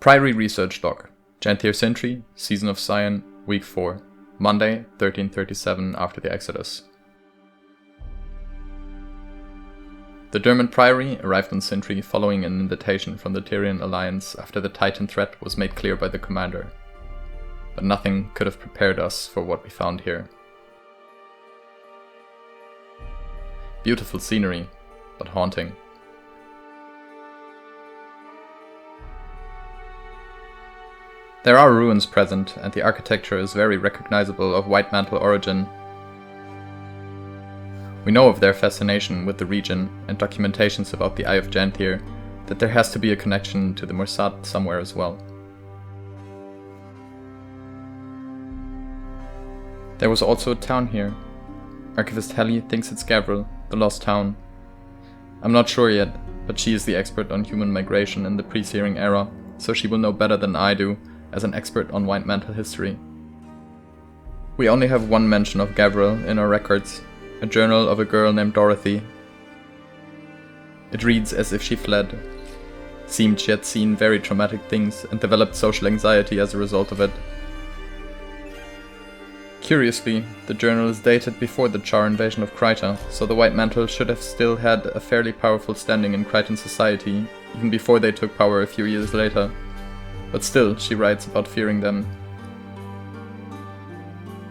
Priory Research Log, Janthir Syntri, Season of Scion, Week 4, Monday, 1337 after the Exodus. The Durmand Priory arrived on Syntri following an invitation from the Tyrian Alliance after the Titan threat was made clear by the commander. But nothing could have prepared us for what we found here. Beautiful scenery, but haunting. There are ruins present, and the architecture is very recognizable of White Mantle origin. We know of their fascination with the region and documentations about the Eye of Janthir, that there has to be a connection to the Mossad somewhere as well. There was also a town here. Archivist Helly thinks it's Gavril, the lost town. I'm not sure yet, but she is the expert on human migration in the pre-Searing era, so she will know better than I do, as an expert on White Mantle history. We only have one mention of Gavril in our records, a journal of a girl named Dorothy. It reads as if she fled. Seemed she had seen very traumatic things and developed social anxiety as a result of it. Curiously, the journal is dated before the Char invasion of Kryta, so the White Mantle should have still had a fairly powerful standing in Krytan society, even before they took power a few years later. But still, she writes about fearing them.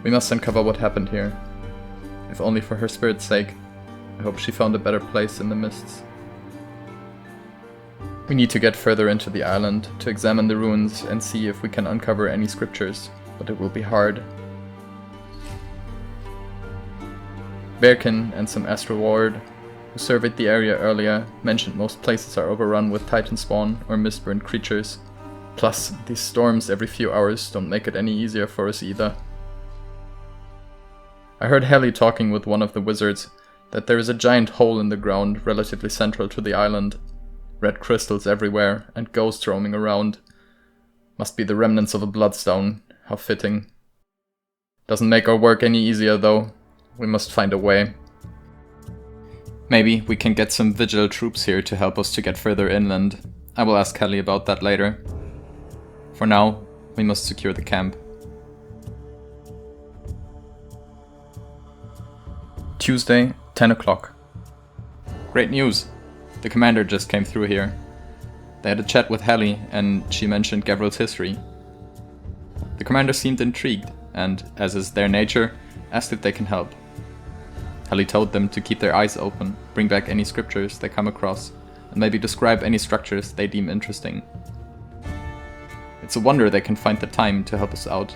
We must uncover what happened here. If only for her spirit's sake. I hope she found a better place in the mists. We need to get further into the island to examine the ruins and see if we can uncover any scriptures, but it will be hard. Berkin and some Astral Ward, who surveyed the area earlier, mentioned most places are overrun with Titan spawn or mistborn creatures. Plus, these storms every few hours don't make it any easier for us either. I heard Helly talking with one of the wizards that there is a giant hole in the ground relatively central to the island. Red crystals everywhere and ghosts roaming around. Must be the remnants of a bloodstone, how fitting. Doesn't make our work any easier though. We must find a way. Maybe we can get some vigil troops here to help us to get further inland. I will ask Helly about that later. For now, we must secure the camp. Tuesday, 10 o'clock. Great news! The commander just came through here. They had a chat with Helly, and she mentioned Gavril's history. The commander seemed intrigued, and, as is their nature, asked if they can help. Helly told them to keep their eyes open, bring back any scriptures they come across, and maybe describe any structures they deem interesting. It's a wonder they can find the time to help us out.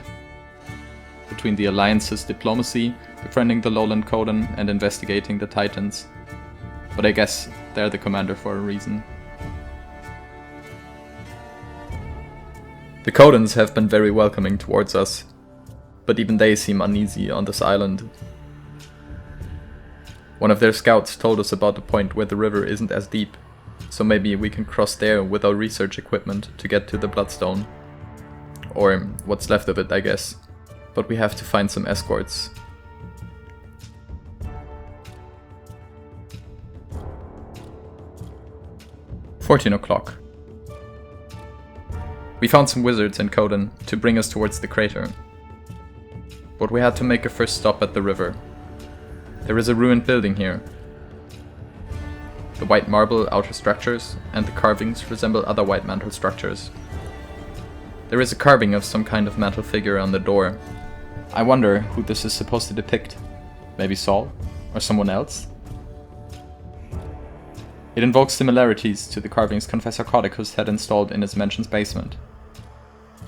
Between the Alliance's diplomacy, befriending the Lowland Kodan, and investigating the Titans. But I guess they're the commander for a reason. The Kodans have been very welcoming towards us, but even they seem uneasy on this island. One of their scouts told us about the point where the river isn't as deep, so maybe we can cross there with our research equipment to get to the Bloodstone. Or what's left of it, I guess. But we have to find some escorts. "14 o'clock. We found some wizards in Kodan to bring us towards the crater. But we had to make a first stop at the river. There is a ruined building here. The white marble outer structures and the carvings resemble other White Mantle structures. There is a carving of some kind of mantle figure on the door. I wonder who this is supposed to depict. Maybe Saul? Or someone else? It invokes similarities to the carvings Confessor Codicus had installed in his mansion's basement.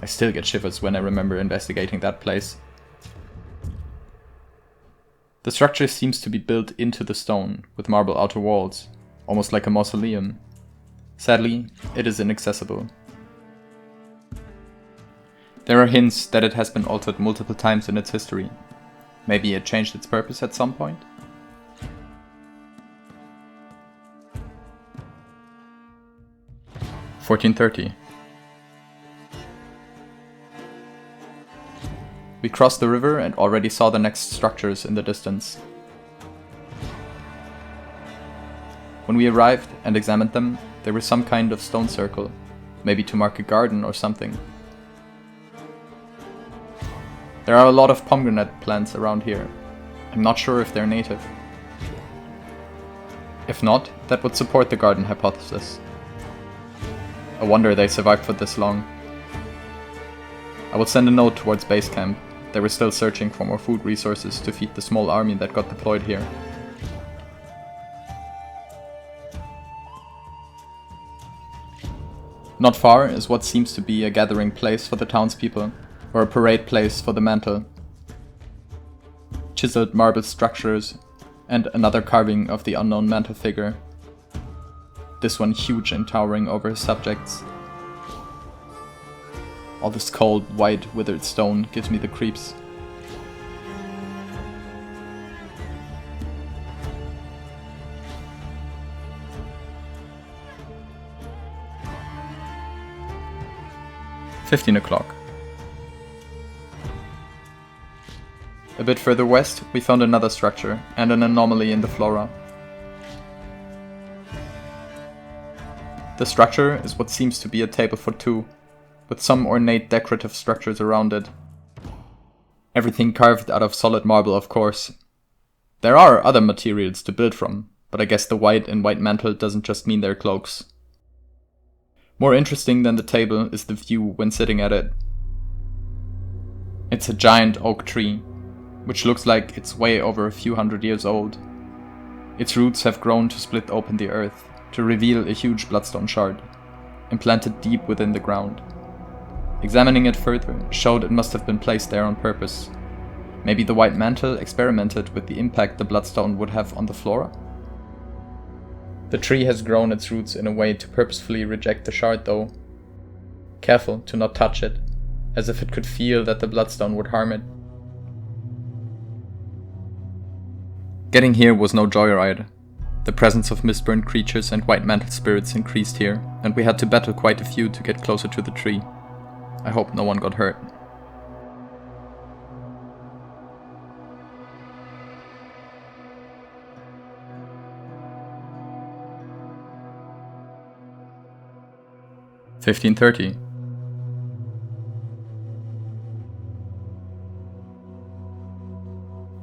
I still get shivers when I remember investigating that place. The structure seems to be built into the stone, with marble outer walls, almost like a mausoleum. Sadly, it is inaccessible. There are hints that it has been altered multiple times in its history. Maybe it changed its purpose at some point? "14:30. We crossed the river and already saw the next structures in the distance. When we arrived and examined them, they were some kind of stone circle, Maybe to mark a garden or something. There are a lot of pomegranate plants around here. I'm not sure if they're native. If not, that would support the garden hypothesis. I wonder they survived for this long. I will send a note towards base camp. They were still searching for more food resources to feed the small army that got deployed here. Not far is what seems to be a gathering place for the townspeople, or a parade place for the mantle. Chiseled marble structures, and another carving of the unknown mantle figure. This one huge and towering over his subjects. All this cold, white, withered stone gives me the creeps. $15. A bit further west, we found another structure and an anomaly in the flora. The structure is what seems to be a table for two, with some ornate decorative structures around it. Everything carved out of solid marble, of course. There are other materials to build from, but I guess the white in White Mantle doesn't just mean their cloaks. More interesting than the table is the view when sitting at it. It's a giant oak tree, which looks like it's way over a few hundred years old. Its roots have grown to split open the earth, to reveal a huge bloodstone shard, implanted deep within the ground. Examining it further showed it must have been placed there on purpose. Maybe the White Mantle experimented with the impact the bloodstone would have on the flora? The tree has grown its roots in a way to purposefully reject the shard though. Careful to not touch it, as if it could feel that the bloodstone would harm it. Getting here was no joyride. The presence of mistborn creatures and White Mantle spirits increased here, and we had to battle quite a few to get closer to the tree. I hope no one got hurt. $15:30.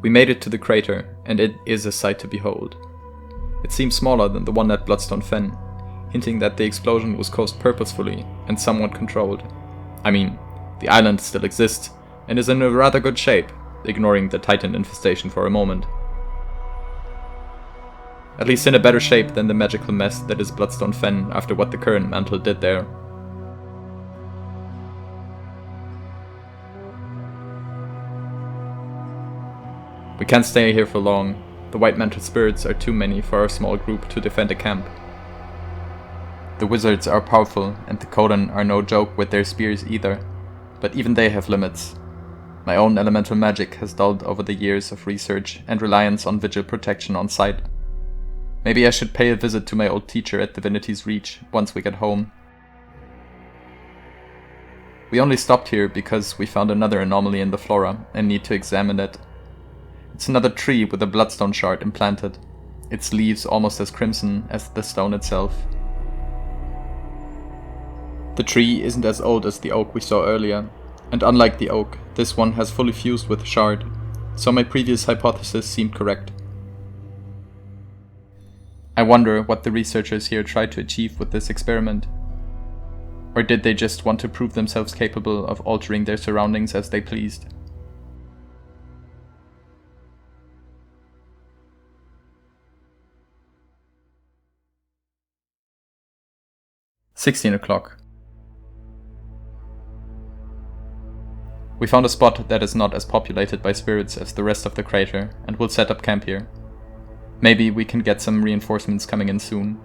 We made it to the crater, and it is a sight to behold. It seems smaller than the one at Bloodstone Fen, hinting that the explosion was caused purposefully and somewhat controlled. I mean, the island still exists, and is in a rather good shape, ignoring the Titan infestation for a moment. At least in a better shape than the magical mess that is Bloodstone Fen after what the current mantle did there. We can't stay here for long. The White Mantle spirits are too many for our small group to defend a camp. The wizards are powerful, and the Kodan are no joke with their spears either, but even they have limits. My own elemental magic has dulled over the years of research and reliance on vigil protection on site. Maybe I should pay a visit to my old teacher at Divinity's Reach once we get home. We only stopped here because we found another anomaly in the flora and need to examine it. It's another tree with a bloodstone shard implanted, its leaves almost as crimson as the stone itself. The tree isn't as old as the oak we saw earlier, and unlike the oak, this one has fully fused with shard, so my previous hypothesis seemed correct. I wonder what the researchers here tried to achieve with this experiment. Or did they just want to prove themselves capable of altering their surroundings as they pleased? $16. We found a spot that is not as populated by spirits as the rest of the crater, and will set up camp here. Maybe we can get some reinforcements coming in soon.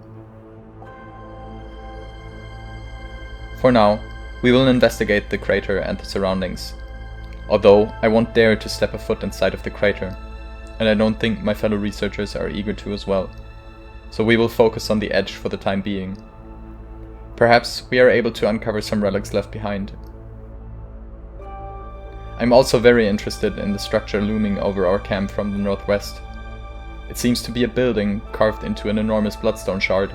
For now, we will investigate the crater and the surroundings. Although I won't dare to step a foot inside of the crater, and I don't think my fellow researchers are eager to as well. So we will focus on the edge for the time being. Perhaps we are able to uncover some relics left behind. I'm also very interested in the structure looming over our camp from the northwest. It seems to be a building carved into an enormous bloodstone shard.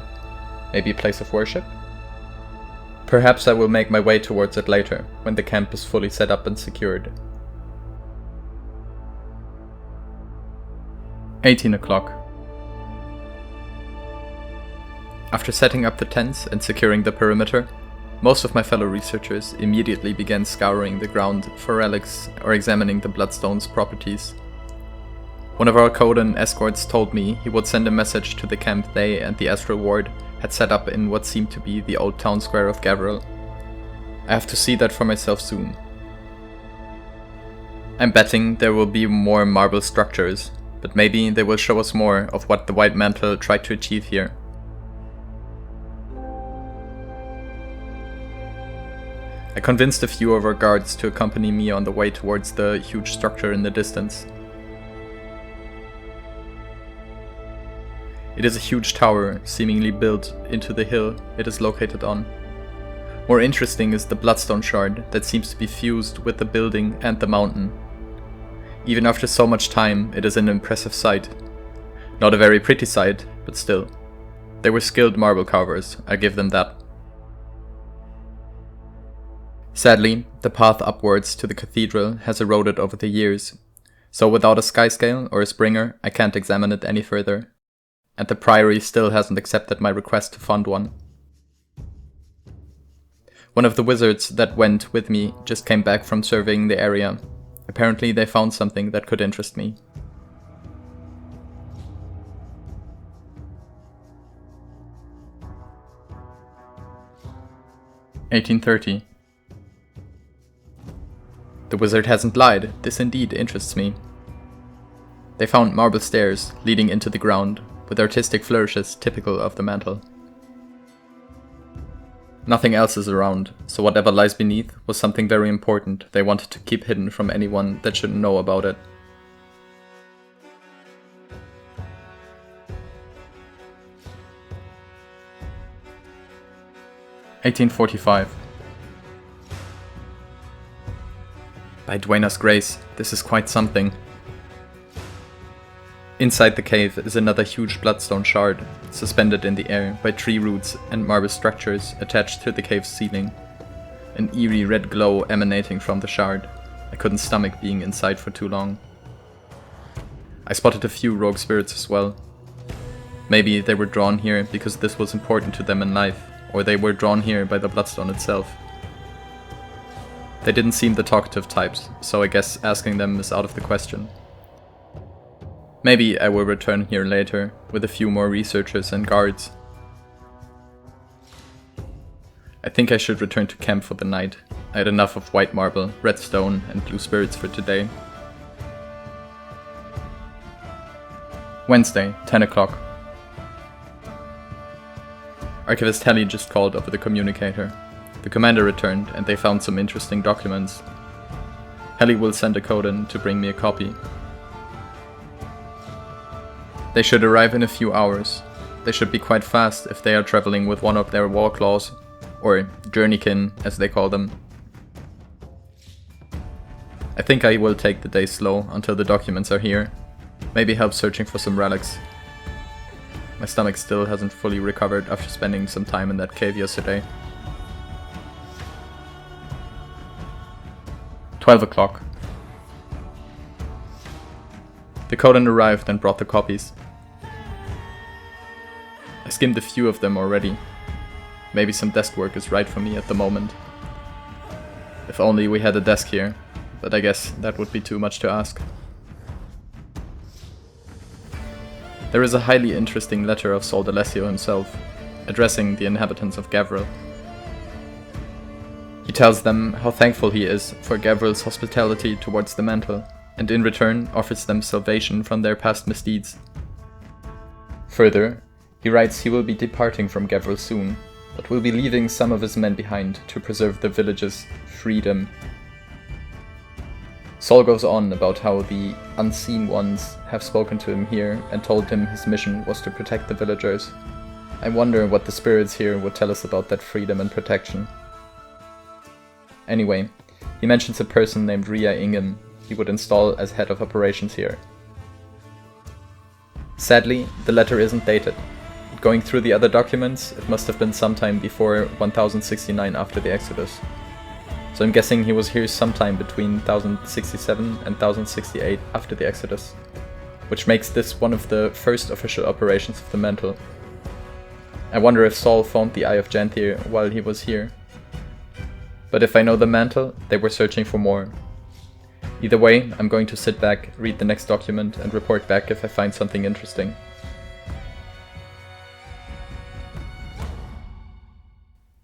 Maybe a place of worship? Perhaps I will make my way towards it later, when the camp is fully set up and secured. 18 o'clock. After setting up the tents and securing the perimeter, most of my fellow researchers immediately began scouring the ground for relics or examining the bloodstone's properties. One of our Kodan escorts told me he would send a message to the camp they and the Astral Ward had set up in what seemed to be the old town square of Gavril. I have to see that for myself soon. I'm betting there will be more marble structures, but maybe they will show us more of what the White Mantle tried to achieve here. I convinced a few of our guards to accompany me on the way towards the huge structure in the distance. It is a huge tower, seemingly built into the hill it is located on. More interesting is the bloodstone shard that seems to be fused with the building and the mountain. Even after so much time, it is an impressive sight. Not a very pretty sight, but still. They were skilled marble carvers, I give them that. Sadly, the path upwards to the cathedral has eroded over the years, so without a sky scale or a springer, I can't examine it any further. And the Priory still hasn't accepted my request to fund one. One of the wizards that went with me just came back from surveying the area. Apparently they found something that could interest me. "1830. The wizard hasn't lied, this indeed interests me. They found marble stairs leading into the ground, with artistic flourishes typical of the mantle. Nothing else is around, so whatever lies beneath was something very important they wanted to keep hidden from anyone that shouldn't know about it. "1845. By Dwayna's grace, this is quite something. Inside the cave is another huge bloodstone shard, suspended in the air by tree roots and marble structures attached to the cave's ceiling. An eerie red glow emanating from the shard. I couldn't stomach being inside for too long. I spotted a few rogue spirits as well. Maybe they were drawn here because this was important to them in life, or they were drawn here by the bloodstone itself. They didn't seem the talkative types, so I guess asking them is out of the question. Maybe I will return here later, with a few more researchers and guards. I think I should return to camp for the night. I had enough of white marble, red stone and blue spirits for today." Wednesday, 10 o'clock. Archivist Helly just called over the communicator. The commander returned and they found some interesting documents. Helly will send a Kodan to bring me a copy. They should arrive in a few hours. They should be quite fast if they are traveling with one of their war claws, or journeykin as they call them. I think I will take the day slow until the documents are here. Maybe help searching for some relics. My stomach still hasn't fully recovered after spending some time in that cave yesterday. 12 o'clock. The Kodan arrived and brought the copies. I skimmed a few of them already. Maybe some desk work is right for me at the moment. If only we had a desk here, but I guess that would be too much to ask. There is a highly interesting letter of Sol D'Alessio himself, addressing the inhabitants of Gavril. He tells them how thankful he is for Gavril's hospitality towards the mantle, and in return offers them salvation from their past misdeeds. Further, he writes he will be departing from Gavril soon, but will be leaving some of his men behind to preserve the village's freedom. Sol goes on about how the unseen ones have spoken to him here and told him his mission was to protect the villagers. I wonder what the spirits here would tell us about that freedom and protection. Anyway, he mentions a person named Ria Ingham he would install as head of operations here. Sadly, the letter isn't dated. Going through the other documents, it must have been sometime before 1069 after the Exodus. So I'm guessing he was here sometime between 1067 and 1068 after the Exodus, which makes this one of the first official operations of the Mantle. I wonder if Saul found the Eye of Janthir while he was here. But if I know the Mantle, they were searching for more. Either way, I'm going to sit back, read the next document, and report back if I find something interesting.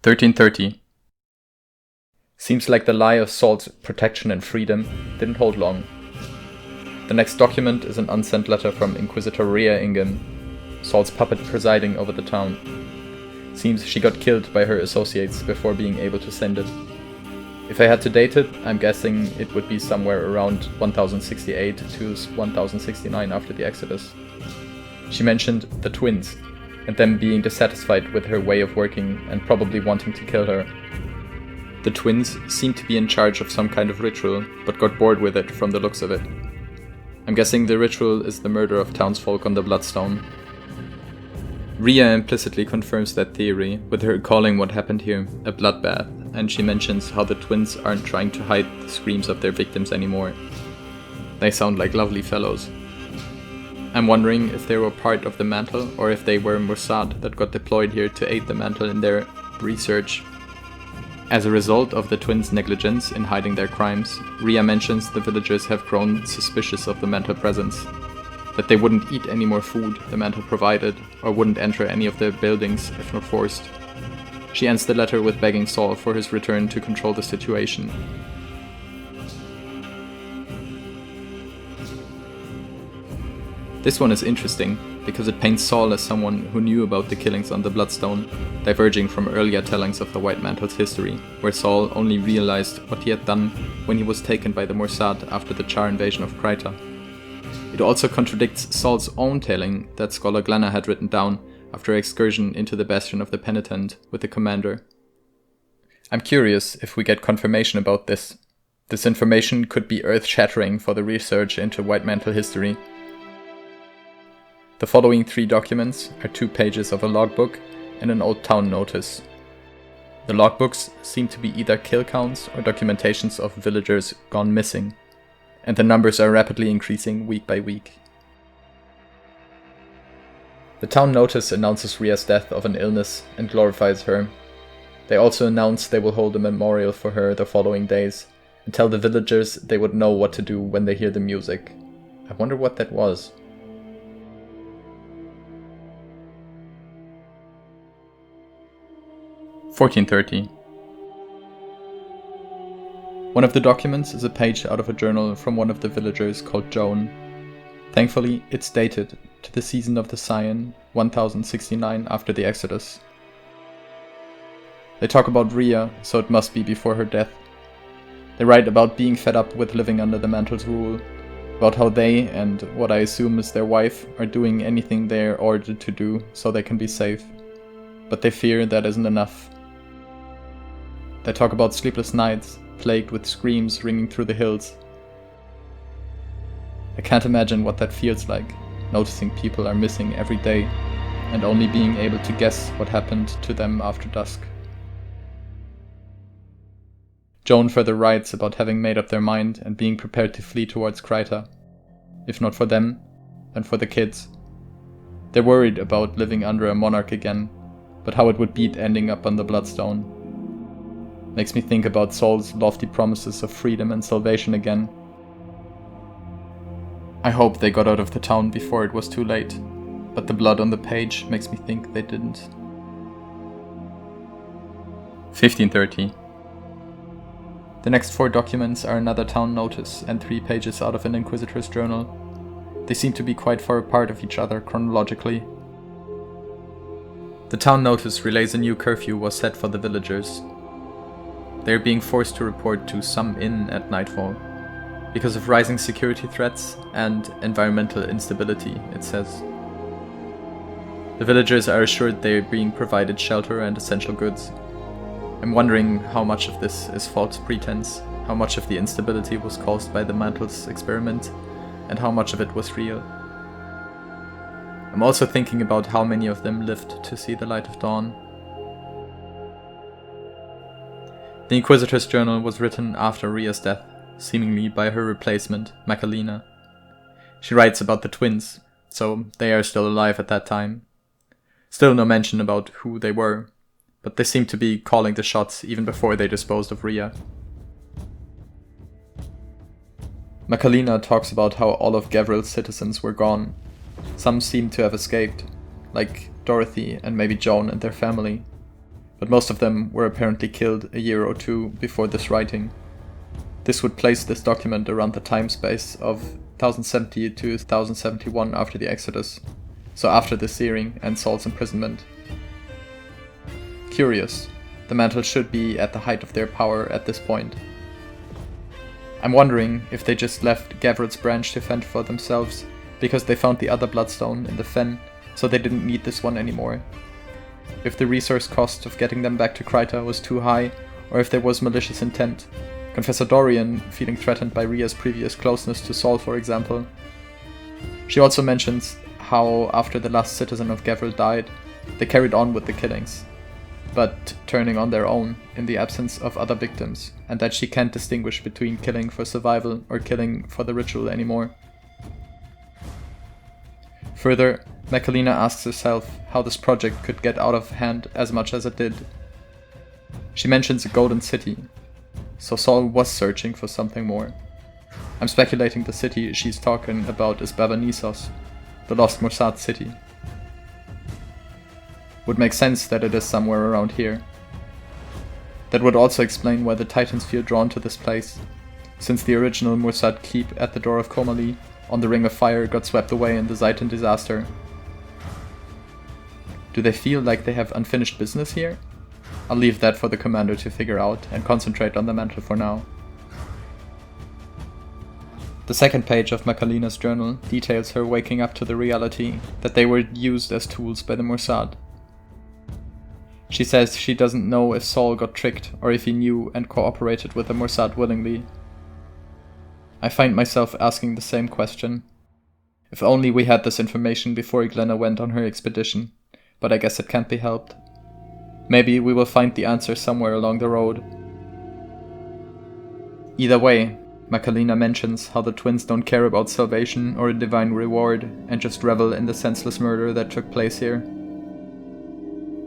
1330. Seems like the lie of Saul's protection and freedom didn't hold long. The next document is an unsent letter from Inquisitor Rhea Ingen, Saul's puppet presiding over the town. Seems she got killed by her associates before being able to send it. If I had to date it, I'm guessing it would be somewhere around 1068 to 1069 after the Exodus. She mentioned the twins, and them being dissatisfied with her way of working and probably wanting to kill her. The twins seemed to be in charge of some kind of ritual, but got bored with it from the looks of it. I'm guessing the ritual is the murder of townsfolk on the Bloodstone. Rhea implicitly confirms that theory, with her calling what happened here a bloodbath, and she mentions how the twins aren't trying to hide the screams of their victims anymore. They sound like lovely fellows. I'm wondering if they were part of the Mantle, or if they were Mossad that got deployed here to aid the Mantle in their research. As a result of the twins' negligence in hiding their crimes, Rhea mentions the villagers have grown suspicious of the Mantle presence, that they wouldn't eat any more food the Mantle provided, or wouldn't enter any of their buildings if not forced. She ends the letter with begging Saul for his return to control the situation. This one is interesting, because it paints Saul as someone who knew about the killings on the Bloodstone, diverging from earlier tellings of the White Mantle's history, where Saul only realized what he had done when he was taken by the Mossad after the Char invasion of Kryta. It also contradicts Saul's own telling that Scholar Glenna had written down after an excursion into the Bastion of the Penitent with the commander. I'm curious if we get confirmation about this. This information could be earth-shattering for the research into White Mantle history. The following 3 documents are 2 pages of a logbook and an old town notice. The logbooks seem to be either kill counts or documentations of villagers gone missing, and the numbers are rapidly increasing week by week. The town notice announces Rhea's death of an illness and glorifies her. They also announce they will hold a memorial for her the following days, and tell the villagers they would know what to do when they hear the music. I wonder what that was. "1430. One of the documents is a page out of a journal from one of the villagers called Joan. Thankfully, it's dated to the season of the Scion, 1069 after the Exodus. They talk about Rhea, so it must be before her death. They write about being fed up with living under the Mantle's rule, about how they, and what I assume is their wife, are doing anything they are ordered to do so they can be safe. But they fear that isn't enough. They talk about sleepless nights, plagued with screams ringing through the hills. I can't imagine what that feels like, noticing people are missing every day, and only being able to guess what happened to them after dusk. Joan further writes about having made up their mind and being prepared to flee towards Kryta. If not for them, then for the kids. They're worried about living under a monarch again, but how it would beat ending up on the Bloodstone. Makes me think about Saul's lofty promises of freedom and salvation again. I hope they got out of the town before it was too late, but the blood on the page makes me think they didn't. 1530. The next 4 documents are another town notice and 3 pages out of an Inquisitor's journal. They seem to be quite far apart of each other chronologically. The town notice relays a new curfew was set for the villagers. They are being forced to report to some inn at nightfall, because of rising security threats and environmental instability, it says. The villagers are assured they are being provided shelter and essential goods. I'm wondering how much of this is false pretense, how much of the instability was caused by the Mantle's experiment, and how much of it was real. I'm also thinking about how many of them lived to see the light of dawn. The Inquisitor's journal was written after Rhea's death, seemingly by her replacement, Macalina. She writes about the twins, so they are still alive at that time. Still no mention about who they were, but they seem to be calling the shots even before they disposed of Rhea. Macalina talks about how all of Gavril's citizens were gone. Some seem to have escaped, like Dorothy and maybe Joan and their family, but most of them were apparently killed a year or two before this writing. This would place this document around the time space of 1070 to 1071 after the Exodus, so after the searing and Saul's imprisonment. Curious, the Mantle should be at the height of their power at this point. I'm wondering if they just left Gavril's branch to fend for themselves because they found the other Bloodstone in the Fen, so they didn't need this one anymore. If the resource cost of getting them back to Kryta was too high, or if there was malicious intent. Confessor Dorian feeling threatened by Rhea's previous closeness to Saul, for example. She also mentions how after the last citizen of Gavril died, they carried on with the killings, but turning on their own in the absence of other victims, and that she can't distinguish between killing for survival or killing for the ritual anymore. Further, Macalina asks herself how this project could get out of hand as much as it did. She mentions a golden city, so Saul was searching for something more. I'm speculating the city she's talking about is Bavanissos, the lost Morsad city. Would make sense that it is somewhere around here. That would also explain why the Titans feel drawn to this place, since the original Morsad keep at the door of Komali on the Ring of Fire got swept away in the Zaitan disaster. Do they feel like they have unfinished business here? I'll leave that for the commander to figure out and concentrate on the Mantle for now. The second page of Macalina's journal details her waking up to the reality that they were used as tools by the Morsad. She says she doesn't know if Saul got tricked or if he knew and cooperated with the Morsad willingly. I find myself asking the same question. If only we had this information before Glenna went on her expedition, but I guess it can't be helped. Maybe we will find the answer somewhere along the road. Either way, Macalina mentions how the twins don't care about salvation or a divine reward and just revel in the senseless murder that took place here.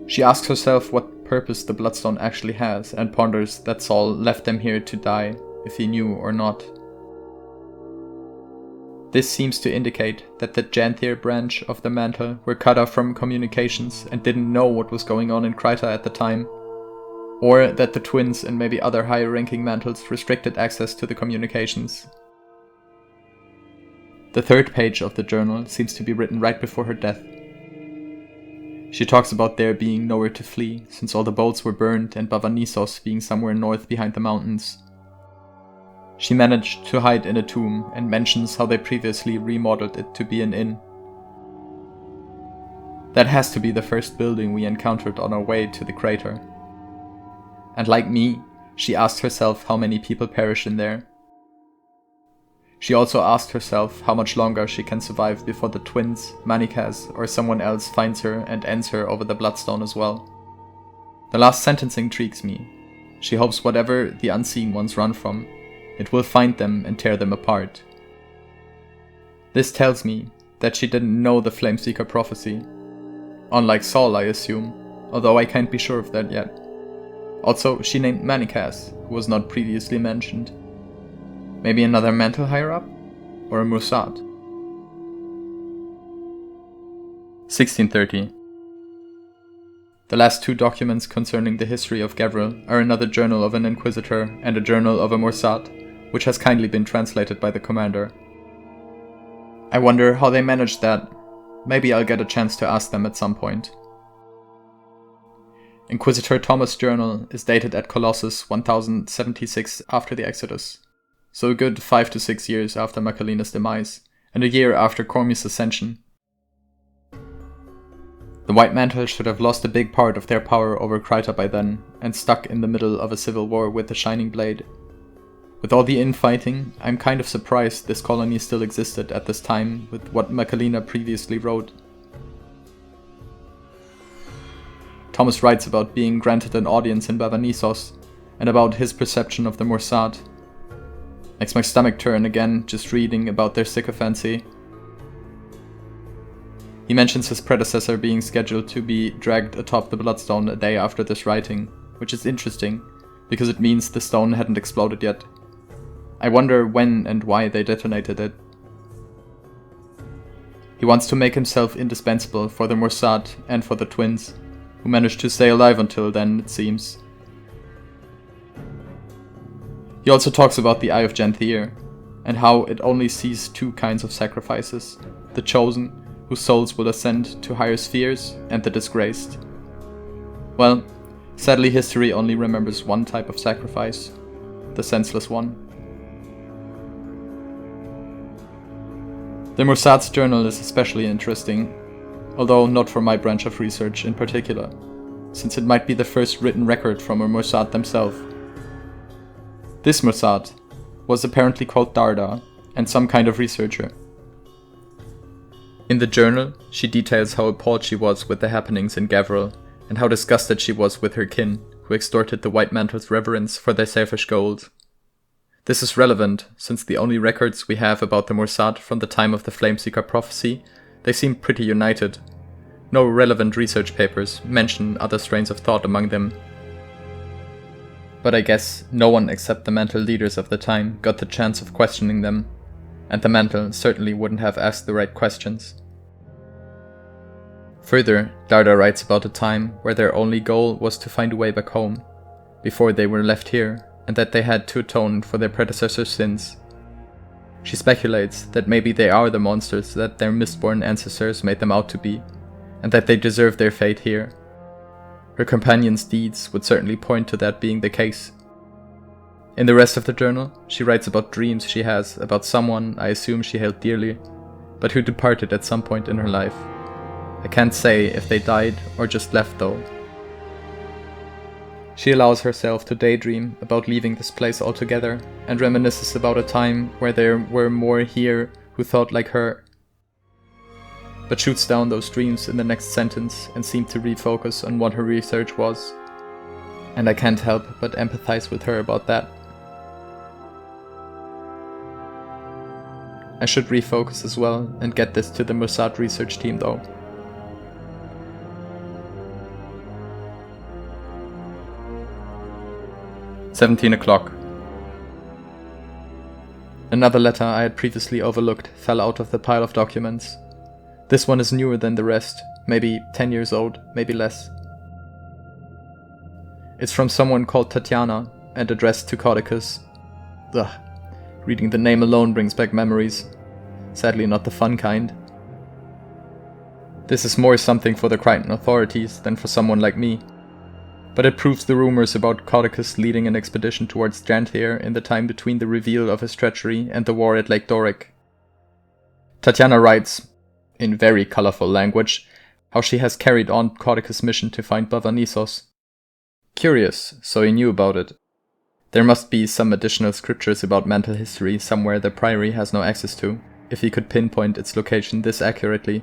She asks herself what purpose the Bloodstone actually has and ponders that Saul left them here to die, if he knew or not. This seems to indicate that the Janthir branch of the Mantle were cut off from communications and didn't know what was going on in Kryta at the time, or that the twins and maybe other higher-ranking Mantles restricted access to the communications. The third page of the journal seems to be written right before her death. She talks about there being nowhere to flee, since all the boats were burned and Bavanissos being somewhere north behind the mountains. She managed to hide in a tomb and mentions how they previously remodeled it to be an inn. That has to be the first building we encountered on our way to the crater. And like me, she asked herself how many people perished in there. She also asked herself how much longer she can survive before the twins, Manikas, or someone else finds her and ends her over the Bloodstone as well. The last sentence intrigues me. She hopes whatever the Unseen Ones run from, it will find them and tear them apart. This tells me that she didn't know the Flameseeker prophecy. Unlike Saul, I assume, although I can't be sure of that yet. Also, she named Manikas, who was not previously mentioned. Maybe another Mantle higher up? Or a Morsad? 1630. The last two documents concerning the history of Gavril are another journal of an Inquisitor and a journal of a Morsad, which has kindly been translated by the commander. I wonder how they managed that. Maybe I'll get a chance to ask them at some point. Inquisitor Thomas' journal is dated at Colossus 1076 after the Exodus, so a good 5 to 6 years after Macalina's demise, and a year after Cormy's ascension. The White Mantle should have lost a big part of their power over Kryta by then, and stuck in the middle of a civil war with the Shining Blade. With all the infighting, I'm kind of surprised this colony still existed at this time with what Macalina previously wrote. Thomas writes about being granted an audience in Bavanissos, and about his perception of the Morsad. Makes my stomach turn again just reading about their sycophancy. He mentions his predecessor being scheduled to be dragged atop the Bloodstone a day after this writing, which is interesting, because it means the stone hadn't exploded yet. I wonder when and why they detonated it. He wants to make himself indispensable for the Morsad and for the twins, who managed to stay alive until then, it seems. He also talks about the Eye of Janthir, and how it only sees two kinds of sacrifices: the chosen, whose souls will ascend to higher spheres, and the disgraced. Well, sadly history only remembers one type of sacrifice, the senseless one. The Morsad's journal is especially interesting, although not for my branch of research in particular, since it might be the first written record from a Morsad themselves. This Morsad was apparently called Darda, and some kind of researcher. In the journal, she details how appalled she was with the happenings in Gavril, and how disgusted she was with her kin, who extorted the White Mantle's reverence for their selfish goals. This is relevant, since the only records we have about the Morsad from the time of the Flameseeker prophecy, they seem pretty united. No relevant research papers mention other strains of thought among them. But I guess no one except the Mantle leaders of the time got the chance of questioning them, and the Mantle certainly wouldn't have asked the right questions. Further, Darda writes about a time where their only goal was to find a way back home, before they were left here, and that they had to atone for their predecessors' sins. She speculates that maybe they are the monsters that their mistborn ancestors made them out to be, and that they deserve their fate here. Her companion's deeds would certainly point to that being the case. In the rest of the journal, she writes about dreams she has about someone I assume she held dearly, but who departed at some point in her life. I can't say if they died or just left though. She allows herself to daydream about leaving this place altogether, and reminisces about a time where there were more here who thought like her, but shoots down those dreams in the next sentence and seemed to refocus on what her research was. And I can't help but empathize with her about that. I should refocus as well and get this to the Mossad research team though. $17. Another letter I had previously overlooked fell out of the pile of documents. This one is newer than the rest, maybe 10 years old, maybe less. It's from someone called Tatiana, and addressed to Caudicus. Ugh, reading the name alone brings back memories. Sadly not the fun kind. This is more something for the Crichton authorities than for someone like me. But it proves the rumors about Caudicus leading an expedition towards Janthir in the time between the reveal of his treachery and the war at Lake Doric. Tatiana writes, in very colorful language, how she has carried on Caudicus' mission to find Bavanissos. Curious, so he knew about it. There must be some additional scriptures about Mantle history somewhere the Priory has no access to, if he could pinpoint its location this accurately.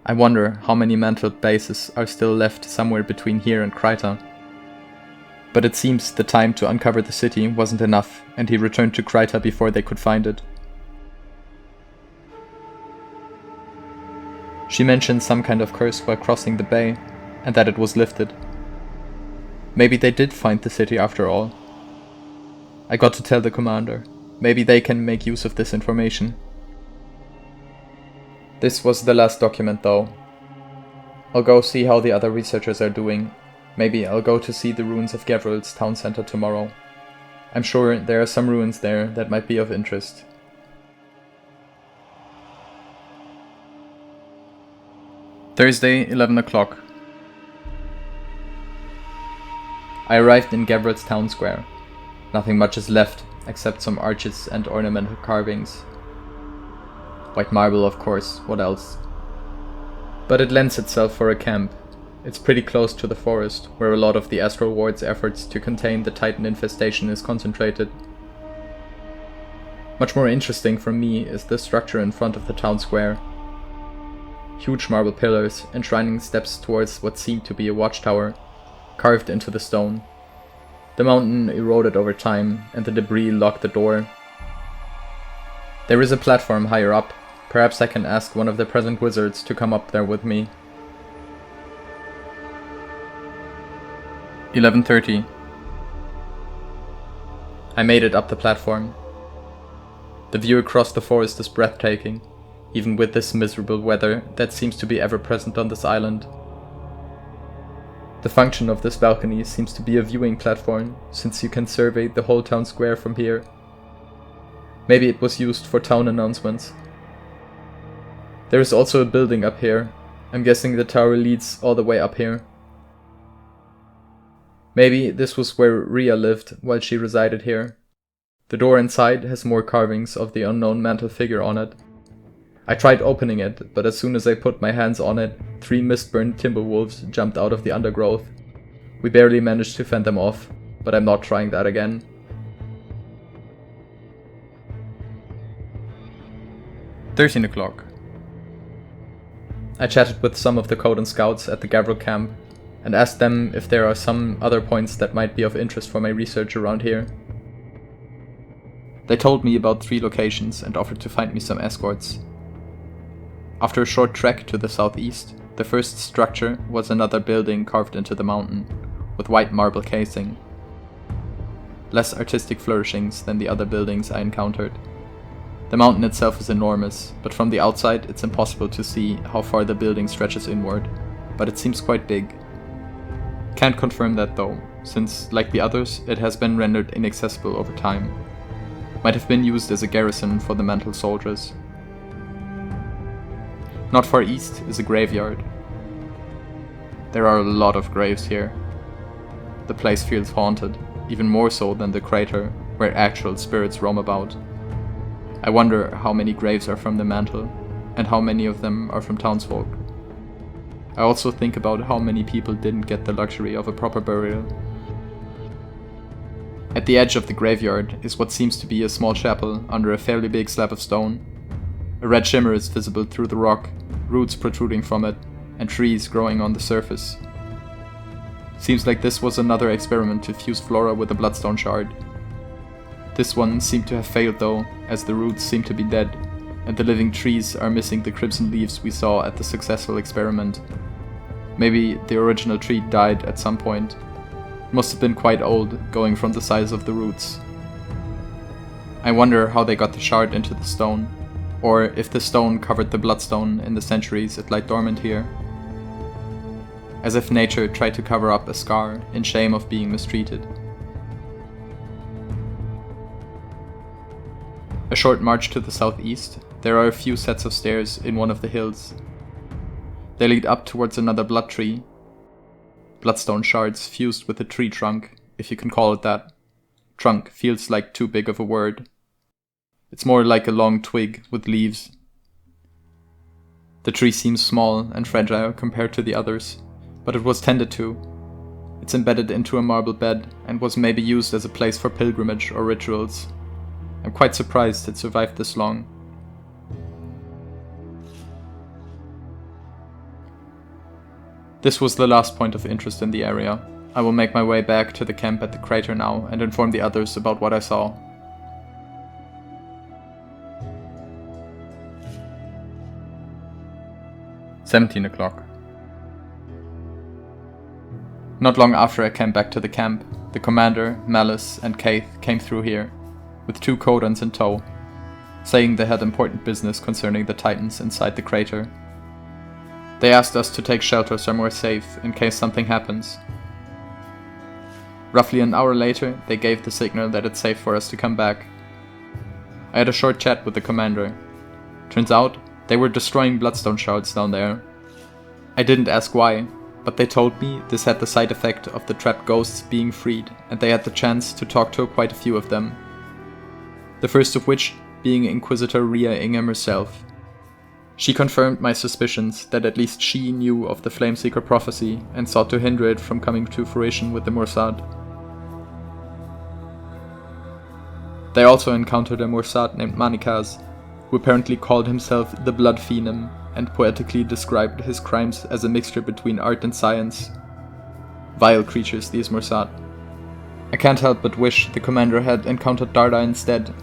I wonder how many Mantle bases are still left somewhere between here and Kryta. But it seems the time to uncover the city wasn't enough, and he returned to Kryta before they could find it. She mentioned some kind of curse while crossing the bay, and that it was lifted. Maybe they did find the city after all. I got to tell the commander. Maybe they can make use of this information. This was the last document though. I'll go see how the other researchers are doing. Maybe I'll go to see the ruins of Gavril's town center tomorrow. I'm sure there are some ruins there that might be of interest. Thursday, 11 o'clock. I arrived in Gavril's town square. Nothing much is left, except some arches and ornamental carvings. White marble, of course, what else? But it lends itself for a camp. It's pretty close to the forest, where a lot of the Astral Ward's efforts to contain the Titan infestation is concentrated. Much more interesting for me is the structure in front of the town square. huge marble pillars enshrining steps towards what seemed to be a watchtower, carved into the stone. The mountain eroded over time, and the debris locked the door. There is a platform higher up. Perhaps I can ask one of the present wizards to come up there with me. 11:30. I made it up the platform. The view across the forest is breathtaking, even with this miserable weather that seems to be ever present on this island. The function of this balcony seems to be a viewing platform, since you can survey the whole town square from here. Maybe it was used for town announcements. There is also a building up here. I'm guessing the tower leads all the way up here. Maybe this was where Rhea lived while she resided here. The door inside has more carvings of the unknown mantle figure on it. I tried opening it, but as soon as I put my hands on it, 3 mist-burned timber wolves jumped out of the undergrowth. We barely managed to fend them off, but I'm not trying that again. 13 o'clock. I chatted with some of the Kodan scouts at the Gavril camp and asked them if there are some other points that might be of interest for my research around here. They told me about 3 locations and offered to find me some escorts. After a short trek to the southeast, the first structure was another building carved into the mountain, with white marble casing. Less artistic flourishings than the other buildings I encountered. The mountain itself is enormous, but from the outside it's impossible to see how far the building stretches inward, but it seems quite big. Can't confirm that though, since, like the others, it has been rendered inaccessible over time. Might have been used as a garrison for the Mantle soldiers. Not far east is a graveyard. There are a lot of graves here. The place feels haunted, even more so than the crater, where actual spirits roam about. I wonder how many graves are from the Mantle, and how many of them are from townsfolk. I also think about how many people didn't get the luxury of a proper burial. At the edge of the graveyard is what seems to be a small chapel under a fairly big slab of stone. A red shimmer is visible through the rock, roots protruding from it, and trees growing on the surface. Seems like this was another experiment to fuse flora with a bloodstone shard. This one seemed to have failed though, as the roots seem to be dead, and the living trees are missing the crimson leaves we saw at the successful experiment. Maybe the original tree died at some point. It must have been quite old, going from the size of the roots. I wonder how they got the shard into the stone, or if the stone covered the bloodstone in the centuries it lay dormant here. As if nature tried to cover up a scar in shame of being mistreated. A short march to the southeast, there are a few sets of stairs in one of the hills. They lead up towards another blood tree. Bloodstone shards fused with a tree trunk, if you can call it that. Trunk feels like too big of a word. It's more like a long twig with leaves. The tree seems small and fragile compared to the others, but it was tended to. It's embedded into a marble bed and was maybe used as a place for pilgrimage or rituals. I'm quite surprised it survived this long. This was the last point of interest in the area. I will make my way back to the camp at the crater now and inform the others about what I saw. "17 o'clock. Not long after I came back to the camp, the commander, Malice, and Keith came through here, with 2 Kodans in tow, saying they had important business concerning the Titans inside the crater. They asked us to take shelter somewhere safe in case something happens. Roughly an hour later, they gave the signal that it's safe for us to come back. I had a short chat with the commander. Turns out, they were destroying bloodstone shards down there. I didn't ask why, but they told me this had the side effect of the trapped ghosts being freed, and they had the chance to talk to quite a few of them. The first of which being Inquisitor Rhea Ingham herself. She confirmed my suspicions that at least she knew of the Flameseeker prophecy and sought to hinder it from coming to fruition with the Mursad. They also encountered a Mursad named Manikaz, who apparently called himself the Blood Phenom and poetically described his crimes as a mixture between art and science. Vile creatures, these Morsad. I can't help but wish the commander had encountered Darda instead.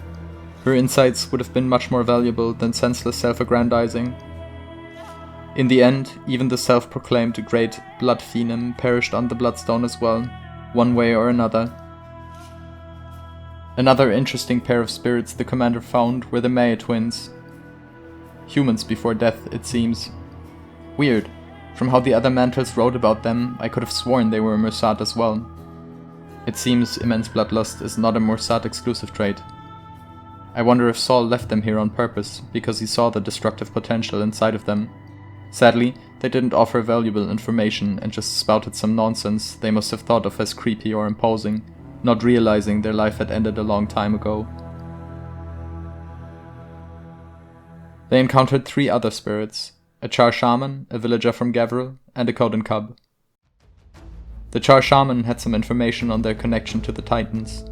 Her insights would have been much more valuable than senseless self-aggrandizing. In the end, even the self-proclaimed great blood phenom perished on the Bloodstone as well, one way or another. Another interesting pair of spirits the commander found were the Mae twins. Humans before death, it seems. Weird. From how the other mantles wrote about them, I could have sworn they were Morsad as well. It seems immense bloodlust is not a Morsad exclusive trait. I wonder if Saul left them here on purpose, because he saw the destructive potential inside of them. Sadly, they didn't offer valuable information and just spouted some nonsense they must have thought of as creepy or imposing, not realizing their life had ended a long time ago. They encountered 3 other spirits, a Char Shaman, a villager from Gavril, and a Kodan cub. The Char Shaman had some information on their connection to the Titans.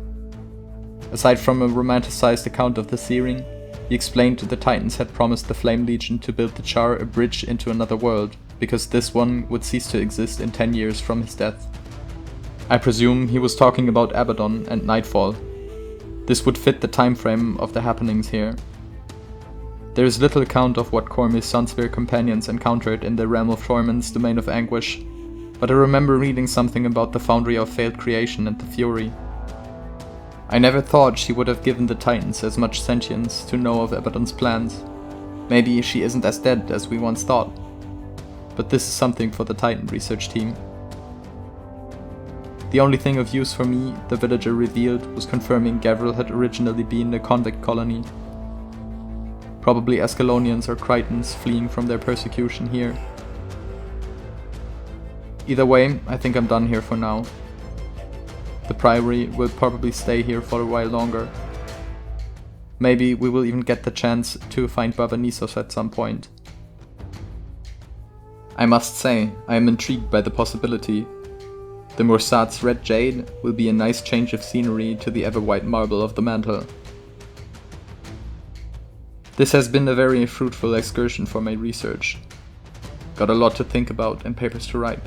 Aside from a romanticized account of the Searing, he explained the Titans had promised the Flame Legion to build the Char a bridge into another world, because this one would cease to exist in 10 years from his death. I presume he was talking about Abaddon and Nightfall. This would fit the time frame of the happenings here. There is little account of what Cormy's Sunspear companions encountered in the realm of Torment's Domain of Anguish, but I remember reading something about the Foundry of Failed Creation and the Fury. I never thought she would have given the Titans as much sentience to know of Abaddon's plans. Maybe she isn't as dead as we once thought. But this is something for the Titan research team. The only thing of use for me the villager revealed was confirming Gavril had originally been a convict colony. Probably Ascalonians or Crichtons fleeing from their persecution here. Either way, I think I'm done here for now. The Priory will probably stay here for a while longer. Maybe we will even get the chance to find Baba Nisos at some point. I must say, I am intrigued by the possibility. The Morsad's Red Jade will be a nice change of scenery to the ever-white marble of the mantle. This has been a very fruitful excursion for my research. Got a lot to think about and papers to write.